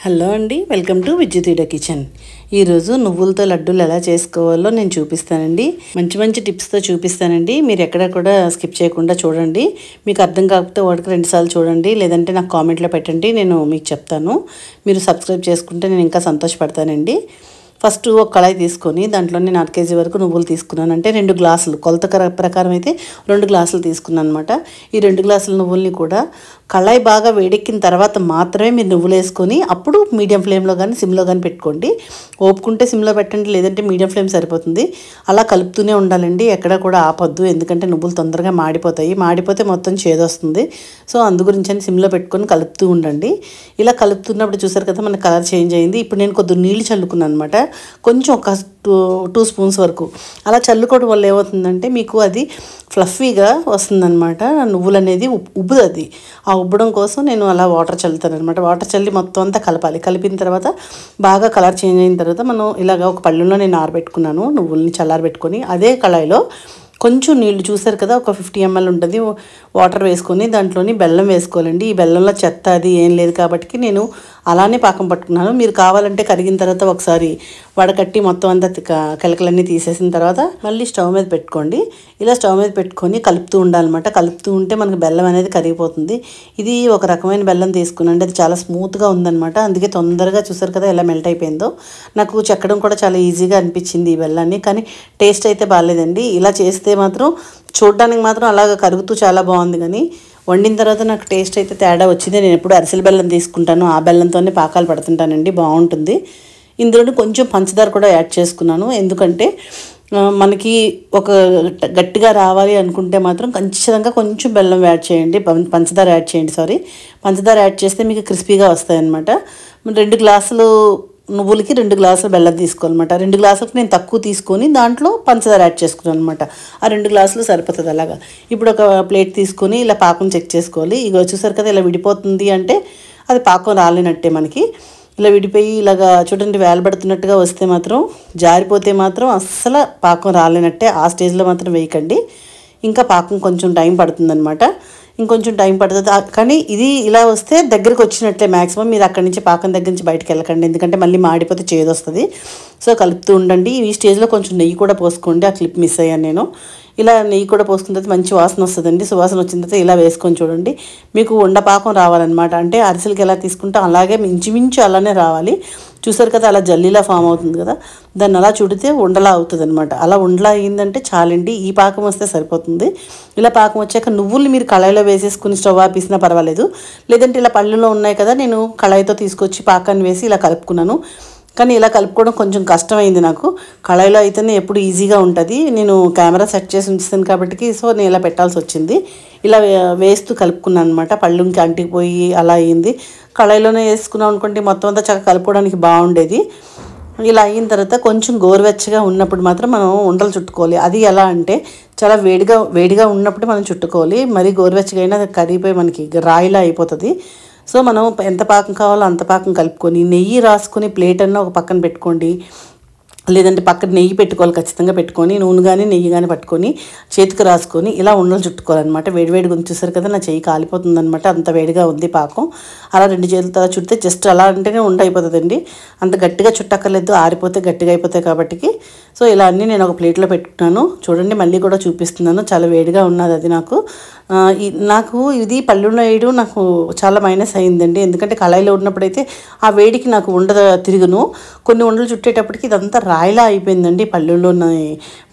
Hello అండి, welcome to విద్యుత్ kitchen. ఈరోజు నువ్వులతో లడ్డూలు ఎలా చేసుకోవాలో నేను చూపిస్తానండి. మంచి మంచి టిప్స్తో చూపిస్తానండి. మీరు ఎక్కడ కూడా స్కిప్ చేయకుండా చూడండి. మీకు అర్థం కాకపోతే ఒకటికి 2 సార్లు చూడండి, లేదంటే నాకు కామెంట్లో పెట్టండి, నేను మీకు చెప్తాను. మీరు సబ్స్క్రైబ్ చేసుకుంటే నేను ఇంకా సంతోషపడతానండి. ఫస్ట్ ఒక కళాయి తీసుకొని దాంట్లో నేను 1/2 kg వరకు నువ్వులు తీసుకున్నాను. అంటే 2 గ్లాసులు కొలత ప్రకారం అయితే 2 గ్లాసులు తీసుకున్నాను అనమాట. ఈ 2 గ్లాసుల నువ్వుల్ని కూడా కళాయి బాగా వేడెక్కిన తర్వాత మాత్రమే మీరు నువ్వులు వేసుకొని అప్పుడు మీడియం ఫ్లేమ్లో కానీ సిమ్లో కానీ పెట్టుకోండి. ఓపుకుంటే సిమ్లో పెట్టండి, లేదంటే మీడియం ఫ్లేమ్ సరిపోతుంది. అలా కలుపుతూనే ఉండాలండి, ఎక్కడ కూడా ఆపొద్దు. ఎందుకంటే నువ్వులు తొందరగా మాడిపోతాయి, మాడిపోతే మొత్తం చేదొస్తుంది. సో అందు గురించి అని సిమ్లో పెట్టుకొని కలుపుతూ ఉండండి. ఇలా కలుపుతున్నప్పుడు చూసారు కదా, మన కలర్ చేంజ్ అయింది. ఇప్పుడు నేను కొద్దిగా నీళ్ళు చల్లుకున్నాను అనమాట, కొంచెం ఒక 2 స్పూన్స్ వరకు. అలా చల్లుకోవడం వల్ల ఏమవుతుందంటే మీకు అది ఫ్లఫీగా వస్తుందన్నమాట. నువ్వులు అనేది ఉబ్బుతుంది. ఆ ఉబ్బడం కోసం నేను అలా వాటర్ చల్లుతాను అనమాట. వాటర్ చల్లి మొత్తం అంతా కలపాలి. కలిపిన తర్వాత బాగా కలర్ చేంజ్ అయిన తర్వాత మనం ఇలాగ ఒక పళ్ళులో నేను ఆరబెట్టుకున్నాను నువ్వుల్ని, చల్లారబెట్టుకొని అదే కళాయిలో కొంచెం నీళ్లు చూసారు కదా, ఒక 50 ml ఉంటుంది, వాటర్ వేసుకొని దాంట్లోని బెల్లం వేసుకోవాలండి. ఈ బెల్లంలో చెత్త అది ఏం లేదు కాబట్టి నేను అలానే పాకం పట్టుకున్నాను. మీరు కావాలంటే కరిగిన తర్వాత ఒకసారి వడకట్టి మొత్తం అంతా కెలకలన్నీ తీసేసిన తర్వాత మళ్ళీ స్టవ్ మీద పెట్టుకోండి. ఇలా స్టవ్ మీద పెట్టుకొని కలుపుతూ ఉండాలన్నమాట. కలుపుతూ ఉంటే మనకు బెల్లం అనేది కరిగిపోతుంది. ఇది ఒక రకమైన బెల్లం తీసుకున్నాండి, అది చాలా స్మూత్గా ఉందన్నమాట. అందుకే తొందరగా చూసారు కదా ఎలా మెల్ట్ అయిపోయిందో. నాకు చెక్కడం కూడా చాలా ఈజీగా అనిపించింది ఈ బెల్లాన్ని, కానీ టేస్ట్ అయితే బాగాలేదండి. ఇలా చేస్తే మాత్రం చూడడానికి మాత్రం అలాగ కరుగుతూ చాలా బాగుంది, కానీ వండిన తర్వాత నాకు టేస్ట్ అయితే తేడా వచ్చింది. నేను ఎప్పుడు అరిసెల బెల్లం తీసుకుంటాను, ఆ బెల్లంతోనే పాకాలు పడుతుంటానండి, బాగుంటుంది. ఇందులోని కొంచెం పంచదార కూడా యాడ్ చేసుకున్నాను. ఎందుకంటే మనకి ఒక గట్టిగా రావాలి అనుకుంటే మాత్రం ఖచ్చితంగా కొంచెం బెల్లం యాడ్ చేయండి, పంచదార యాడ్ చేయండి. పంచదార యాడ్ చేస్తే మీకు క్రిస్పీగా వస్తాయన్నమాట. 2 గ్లాసులు నువ్వులకి 2 గ్లాసులు బెల్లం తీసుకోవాలన్నమాట. 2 గ్లాసులకి నేను తక్కువ తీసుకొని దాంట్లో పంచదార యాడ్ చేసుకున్నాను అనమాట. ఆ 2 గ్లాసులు సరిపోతుంది అలాగా. ఇప్పుడు ఒక ప్లేట్ తీసుకొని ఇలా పాకం చెక్ చేసుకోవాలి. ఇక చూసారు కదా, ఇలా విడిపోతుంది అంటే అది పాకం రాలేనట్టే మనకి. ఇలా విడిపోయి ఇలాగా చూడండి వేలబడుతున్నట్టుగా వస్తే మాత్రం, జారిపోతే మాత్రం అస్సలు పాకం రాలేనట్టే. ఆ స్టేజ్లో మాత్రం వేయకండి, ఇంకా పాకం కొంచెం టైం పడుతుందన్నమాట. ఇంకొంచెం టైం పడుతుంది, కానీ ఇది ఇలా వస్తే దగ్గరికి వచ్చినట్లే. మ్యాక్సిమం మీరు అక్కడి నుంచి పాకం దగ్గర నుంచి బయటకు వెళ్ళకండి, ఎందుకంటే మళ్ళీ మాడిపోతే చేదొస్తుంది. సో కలుపుతూ ఉండండి. ఈ స్టేజ్లో కొంచెం నెయ్యి కూడా పోసుకోండి. ఆ క్లిప్ మిస్ అయ్యాను నేను. ఇలా నెయ్యి కూడా పోసుకున్న తర్వాత మంచి వాసన వస్తుందండి. సువాసన వచ్చిన తర్వాత ఇలా వేసుకొని చూడండి, మీకు ఉండపాకం రావాలన్నమాట. అంటే అరిసెలకి ఎలా తీసుకుంటే అలాగే ఇంచుమించు అలానే రావాలి. చూసారు కదా, అలా జల్లీలా ఫామ్ అవుతుంది కదా, దాన్ని అలా చుడితే ఉండలా అవుతుంది అనమాట. అలా ఉండలా అయిందంటే చాలండి, ఈ పాకం వస్తే సరిపోతుంది. ఇలా పాకం వచ్చాక నువ్వుల్ని మీరు కళాయిలో వేసేసుకుని స్టవ్ ఆపేసినా పర్వాలేదు, లేదంటే ఇలా పళ్ళులో ఉన్నాయి కదా, నేను కళాయితో తీసుకొచ్చి పాకాన్ని వేసి ఇలా కలుపుకున్నాను. కానీ ఇలా కలుపుకోవడం కొంచెం కష్టమైంది నాకు. కళాయిలో అయితేనే ఎప్పుడు ఈజీగా ఉంటుంది. నేను కెమెరా సెట్ చేసి ఉంచుతాను కాబట్టి సో నేను ఇలా పెట్టాల్సి వచ్చింది. ఇలా వేస్తూ కలుపుకున్నాను అనమాట. పళ్ళుకి అంటిపోయి అలా అయింది. కళాయిలోనే వేసుకున్నాం అనుకోండి, మొత్తం అంతా చక్కగా కలుపుకోవడానికి బాగుండేది. ఇలా అయిన తర్వాత కొంచెం గోరువెచ్చగా ఉన్నప్పుడు మాత్రం మనం ఉండలు చుట్టుకోవాలి. అది ఎలా అంటే చాలా వేడిగా ఉన్నప్పుడు మనం చుట్టుకోవాలి. మరీ గోరువెచ్చగా అయినా అది కరిగిపోయి మనకి రాయిలా అయిపోతుంది. సో మనం ఎంత పాకం కావాలో అంత పాకం కలుపుకొని నెయ్యి రాసుకొని ప్లేట్ అన్న ఒక పక్కన పెట్టుకోండి, లేదంటే పక్కన నెయ్యి పెట్టుకోవాలి, ఖచ్చితంగా పెట్టుకొని నూనె కానీ నెయ్యి కానీ పట్టుకొని చేతికి రాసుకొని ఇలా ఉండలు చుట్టుకోవాలన్నమాట. వేడివేడిగా ఉంది చూసారు కదా, నా చెయ్యి కాలిపోతుంది అనమాట, అంత వేడిగా ఉంది పాకం. అలా 2 చేతులతో చుడితే జస్ట్ అలా అంటేనే ఉండ అయిపోతుందండి, అంత గట్టిగా చుట్టక్కర్లేదు, ఆరిపోతే గట్టిగా అయిపోతాయి కాబట్టి. సో ఇలా అన్నీ నేను ఒక ప్లేట్లో పెట్టుకున్నాను. చూడండి, మళ్ళీ కూడా చూపిస్తున్నాను, చాలా వేడిగా ఉన్నది అది. నాకు ఇది పళ్ళులో వేయడం నాకు చాలా మైనస్ అయిందండి. ఎందుకంటే కళాయిలో ఉన్నప్పుడైతే ఆ వేడికి నాకు తిరుగును. కొన్ని ఉండలు చుట్టేటప్పటికి ఇదంతా రాయిలా అయిపోయిందండి. పళ్ళులో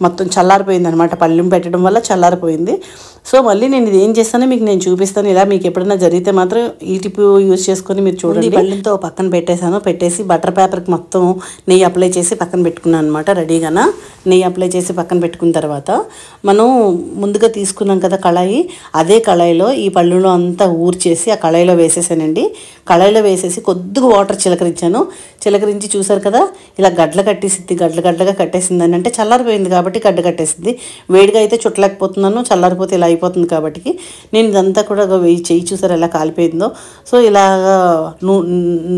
మొత్తం చల్లారిపోయింది అనమాట, పళ్ళెం పెట్టడం వల్ల చల్లారిపోయింది. సో మళ్ళీ నేను ఇది ఏం చేస్తానో మీకు నేను చూపిస్తాను. ఇలా మీకు ఎప్పుడైనా జరిగితే మాత్రం ఈ టిప్ యూజ్ చేసుకొని మీరు చూడండి. పళ్ళెంతో పక్కన పెట్టేసి బటర్ పేపర్కి మొత్తం నెయ్యి అప్లై చేసి పక్కన పెట్టుకున్నాను అనమాట. రెడీగానా నెయ్యి అప్లై చేసి పక్కన పెట్టుకున్న తర్వాత మనం ముందుగా తీసుకున్నాం కదా కళాయి, అదే కళాయిలో ఈ పళ్ళులో అంతా ఊర్చేసి ఆ కళాయిలో వేసేసానండి. కళాయిలో వేసేసి కొద్దిగా వాటర్ చిలకరించి చూసారు కదా, ఇలా గడ్డలు కట్టేసి ఇది గడ్డగా కట్టేసిందని అంటే చల్లారిపోయింది కాబట్టి గడ్డ కట్టేసింది. వేడిగా అయితే చుట్టలేకపోతున్నాను, చల్లారిపోతే ఇలా అయిపోతుంది కాబట్టి నేను ఇదంతా కూడా చెయ్యి చూసారు ఎలా కాలిపోయిందో. సో ఇలాగా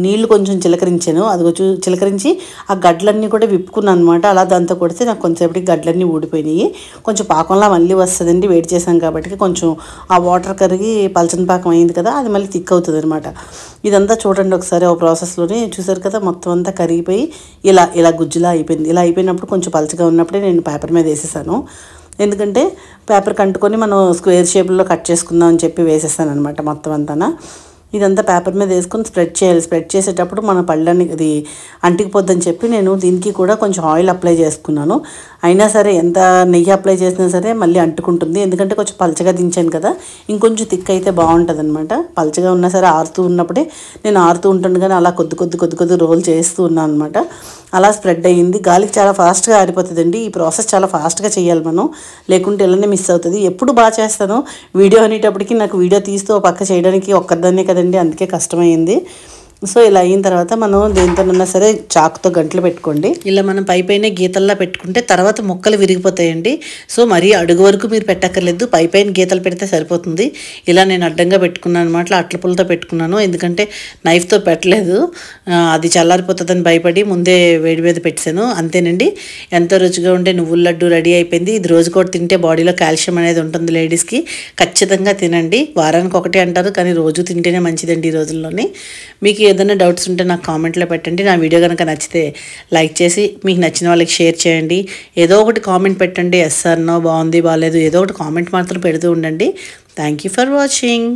నీళ్లు కొంచెం చిలకరించాను, అది చిలకరించి ఆ గడ్డలన్నీ కూడా విప్పుకున్నాను అనమాట. అలా దాంతో కొడితే నాకు కొంచెంసేపటికి గడ్డలన్నీ ఊడిపోయినాయి. కొంచెం పాకంలా మళ్ళీ వస్తుందండి, వేడి చేసాం కాబట్టి కొంచెం ఆ వాటర్ కరిగి పలచని పాకం అయింది కదా, అది మళ్ళీ థిక్ అవుతుంది అనమాట. ఇదంతా చూడండి ఒకసారి ఒక ప్రాసెస్లోనే చూసారు కదా, మొత్తం అంతా కరిగిపోయి ఇలా గుజ్జులా అయిపోయింది. ఇలా అయిపోయినప్పుడు కొంచెం పలచగా ఉన్నప్పుడే నేను పేపర్ మీద వేసేసాను. ఎందుకంటే పేపర్ కంటుకొని మనం స్క్వేర్ షేప్లో కట్ చేసుకుందాం అని చెప్పి వేసేసాను అనమాట మొత్తం అంతా. ఇదంతా పేపర్ మీద వేసుకొని స్ప్రెడ్ చేయాలి. స్ప్రెడ్ చేసేటప్పుడు మన పళ్ళని ఇది అంటికిపోద్దని చెప్పి నేను దీనికి కూడా కొంచెం ఆయిల్ అప్లై చేసుకున్నాను. అయినా సరే ఎంత నెయ్యి అప్లై చేసినా సరే మళ్ళీ అంటుకుంటుంది, ఎందుకంటే కొంచెం పలచగా దించాను కదా, ఇంకొంచెం థిక్ అయితే బాగుంటుంది అనమాట. పలచగా ఉన్నా సరే ఆరుతూ ఉన్నప్పుడే నేను ఆరుతూ ఉంటుండగానే అలా కొద్ది రోల్ చేస్తూ ఉన్నాను అనమాట. అలా స్ప్రెడ్ అయ్యింది. గాలికి చాలా ఫాస్ట్గా ఆరిపోతుందండి. ఈ ప్రాసెస్ చాలా ఫాస్ట్గా చేయాలి మనం, లేకుంటే ఇలానే మిస్ అవుతుంది. ఎప్పుడు బాగా చేస్తాను వీడియో అనేటప్పటికి నాకు వీడియో తీస్తూ పక్క చేయడానికి ఒక్కదాన్నే కదండి, అందుకే కష్టమైంది. సో ఇలా అయిన తర్వాత మనం దేనితోనన్నా సరే చాకుతో గంటలు పెట్టుకోండి. ఇలా మనం పైపైన గీతల్లా పెట్టుకుంటే తర్వాత ముక్కలు విరిగిపోతాయండి. సో మరీ అడుగు వరకు మీరు పెట్టక్కర్లేదు, పైపైన గీతలు పెడితే సరిపోతుంది. ఇలా నేను అడ్డంగా పెట్టుకున్నాను అనమాట, అట్ల పుల్లతో పెట్టుకున్నాను, ఎందుకంటే నైఫ్తో పెట్టలేదు, అది చల్లారిపోతుందని భయపడి ముందే వేడి మీద పెట్టాను. అంతేనండి, ఎంతో రుచిగా ఉండే నువ్వుల లడ్డు రెడీ అయిపోయింది. ఇది రోజు కూడా తింటే బాడీలో కాల్షియం అనేది ఉంటుంది లేడీస్కి, ఖచ్చితంగా తినండి. వారానికి ఒకటి అంటారు కానీ రోజు తింటేనే మంచిదండి ఈ రోజుల్లోని. మీకు ఏదైనా డౌట్స్ ఉంటే నాకు కామెంట్లో పెట్టండి. నా వీడియో కనుక నచ్చితే లైక్ చేసి మీకు నచ్చిన వాళ్ళకి షేర్ చేయండి. ఏదో ఒకటి కామెంట్ పెట్టండి, ఎస్ ఆర్ నో, బాగుంది బాగాలేదు, ఏదో ఒకటి కామెంట్ మాత్రం పెడుతూ ఉండండి. Thank you for watching.